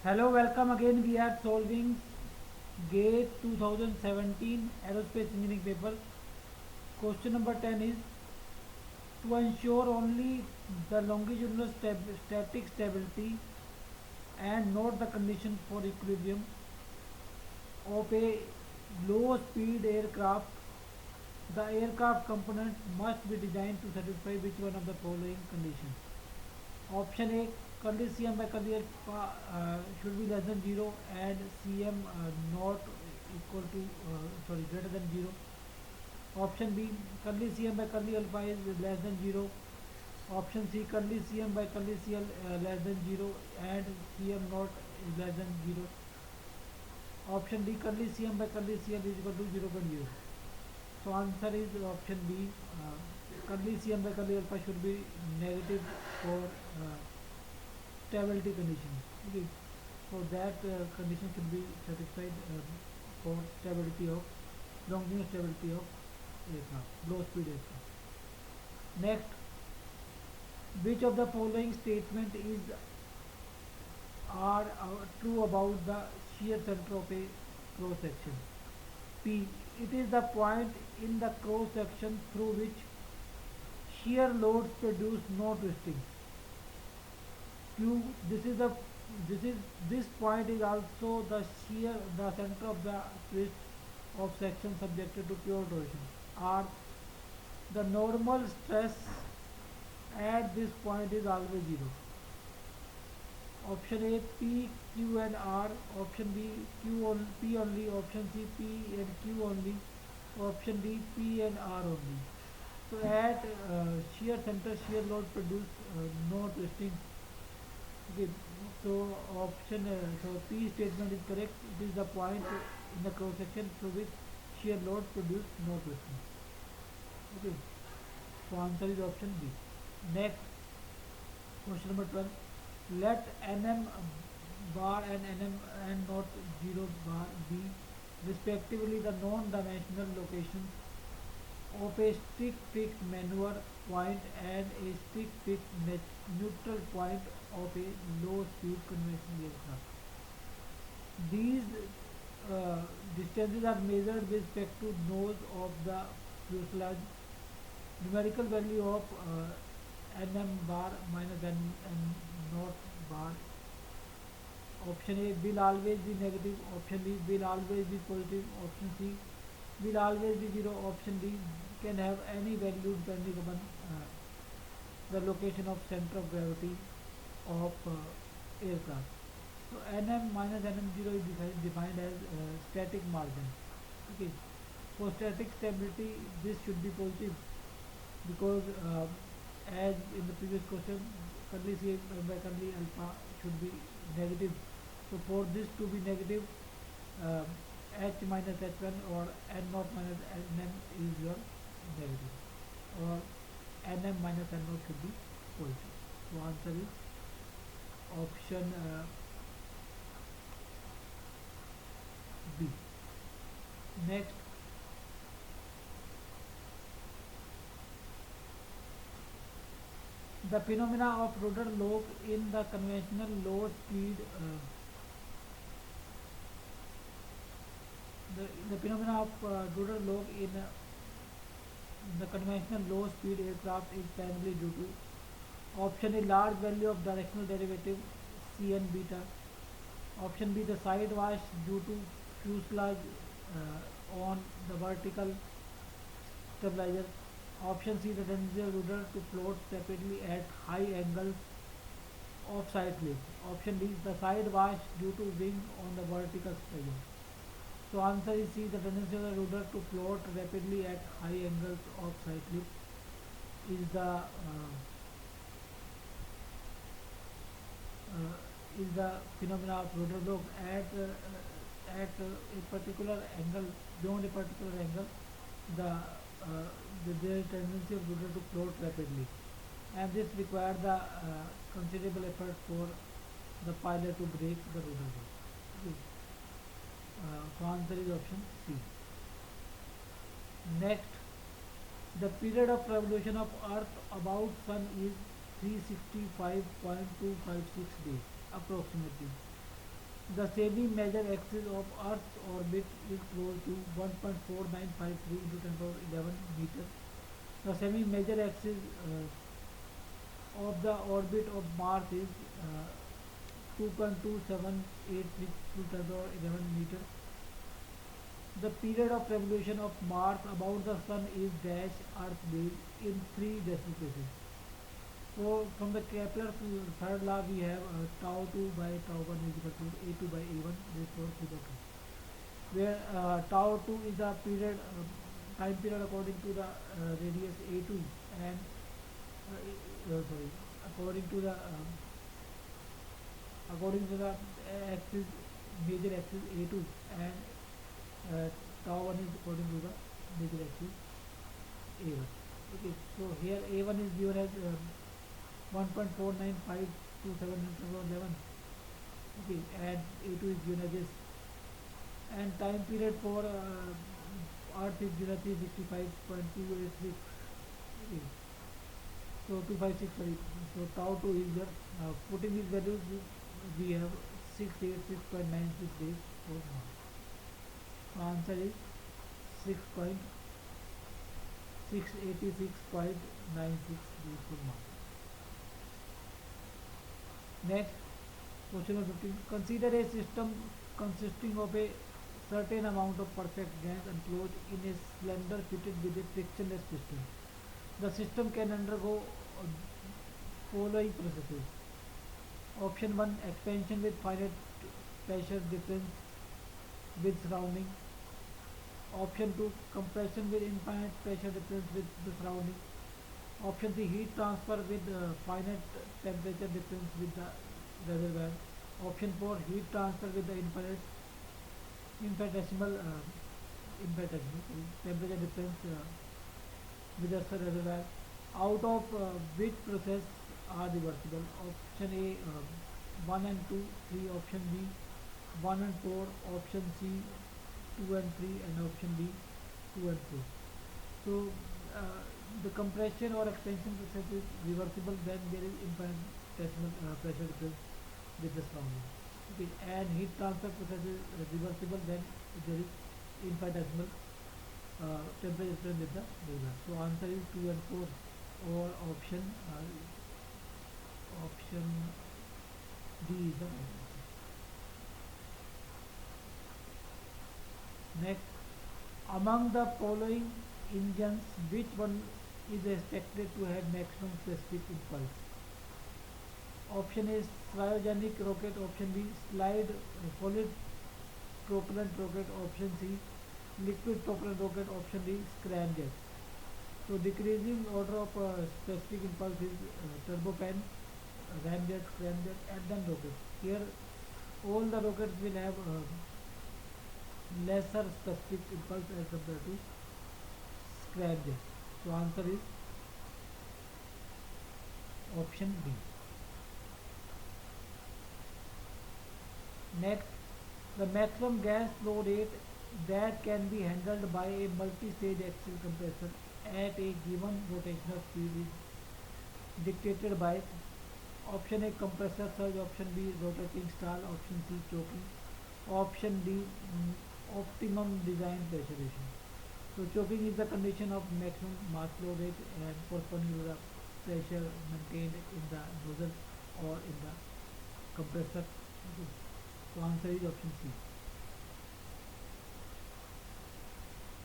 Hello, welcome again. We are solving GATE 2017 Aerospace Engineering paper. Question number 10 is to ensure only the longitudinal static stability and not the condition for equilibrium of a low speed aircraft. The aircraft component must be designed to satisfy which one of the following conditions. Option A, curly Cm by curly alpha should be less than 0 and Cm not equal to greater than 0. Option B, curly Cm by curly alpha is less than 0. Option C, curly Cm by curly Cl less than 0 and Cm not is less than 0. Option D, curly Cm by curly Cl is equal to 0.0. So answer is option B. Curly Cm by curly alpha should be negative for stability condition. Okay, so that condition should be satisfied for stability of longitudinal stability of aircraft, low speed aircraft. Next, which of the following statement is are true about the shear center of a cross section? P. It is the point in the cross section through which shear loads produce no twisting. Q. This point is also the center of the twist of section subjected to pure torsion. R. The normal stress at this point is always zero. Option A, P, Q and R. Option B, P only. Option C, P and Q only. Option D, P and R only. So at shear center, shear load produce no twisting. Okay, so P statement is correct. It is the point in the cross section through which shear load produce no twisting. Okay, so answer is option B. Next, question number 12. Let Nm bar and Nm and not 0 bar be respectively the non-dimensional locations of a stick fixed maneuver point and a stick fixed neutral point of a low speed conventional aircraft. These distances are measured with respect to nose of the fuselage. Numerical value of nm bar minus n naught bar. Option A will always be negative. Option B will always be positive. Option C will always be zero. Option D can have any value depending upon the location of center of gravity of aircraft. So nm minus nm0 is defined as static margin. Okay. For static stability, this should be positive because as in the previous question, curly C by curly alpha should be negative. So for this to be negative, uh, h minus h1 or n naught minus nm is your negative, or nm minus n naught should be positive. So answer is option B. Next, the phenomena of rudder lock in the conventional low speed the phenomena of rudder lock in the conventional low speed aircraft is primarily due to option A, large value of directional derivative Cn beta. Option B, the side wash due to fuselage on the vertical stabilizer. Option C, the tendency of rudder to float rapidly at high angles of side lift. Option D, the side wash due to wing on the vertical stabilizer. So answer is C, the tendency of the rudder to float rapidly at high angles of side lift is the phenomena of rudder lock at a particular angle, beyond a particular angle, the there is tendency of rudder to float rapidly, and this requires the considerable effort for the pilot to break the rudder lock. Okay. So answer is option C. Next, the period of revolution of Earth about Sun is 365.256 days approximately. The semi-major axis of Earth's orbit is close to 1.4953 into 10 power 11 meter. The semi-major axis of the orbit of Mars is 2.2786 to 10 power 11 meter. The period of revolution of Mars about the Sun is dash Earth base in three decimal places. So from the Kepler's third law we have tau 2 by tau 1 is equal to a2 by a1, therefore Kudoku. Where tau 2 is the period time period according to the radius a2 and sorry according to the axis major axis a2 and tau 1 is according to the major axis a1. Okay, so here a1 is given as 1.495 to 711. Okay, and a2 is given as this, and time period for Earth is given as 365.286. Okay, so 256, sorry. So tau 2 is there. Putting these values, we have 686.96 days for now. So answer is 686.96 days for now. Next, question number 15. Consider a system consisting of a certain amount of perfect gas enclosed in a cylinder fitted with a frictionless piston. The system can undergo following processes. Option 1, expansion with finite pressure difference with surrounding. Option 2, compression with infinite pressure difference with the surrounding. Option 3, heat transfer with finite temperature difference with the reservoir. Option 4, heat transfer with the infinitesimal temperature difference with the reservoir. Out of which process are reversible? Option A 1 and 2, 3. Option B 1 and 4. Option C 2 and 3, and option D 2 and 4. So the compression or expansion process is reversible when there is infinitesimal pressure difference with the surrounding. Okay, and heat transfer process is reversible when there is infinitesimal temperature difference with the reservoir. So answer is 2 and 4, or option D is the right answer. Next, among the following engines, which one is expected to have maximum specific impulse? Option A is cryogenic rocket. Option B solid propellant rocket. Option C liquid propellant rocket. Option D scramjet. So decreasing order of specific impulse is turbofan, ramjet, scramjet, and then rocket. Here all the rockets will have lesser specific impulse as compared to scramjet. So answer is option B. Next, the maximum gas flow rate that can be handled by a multi-stage axial compressor at a given rotational speed is dictated by option A compressor surge, option B rotating stall, option C choking, option D optimum design pressure ratio. So choking is the condition of maximum mass flow rate and corresponding to the pressure maintained in the nozzle or in the compressor. Okay. So answer is option C.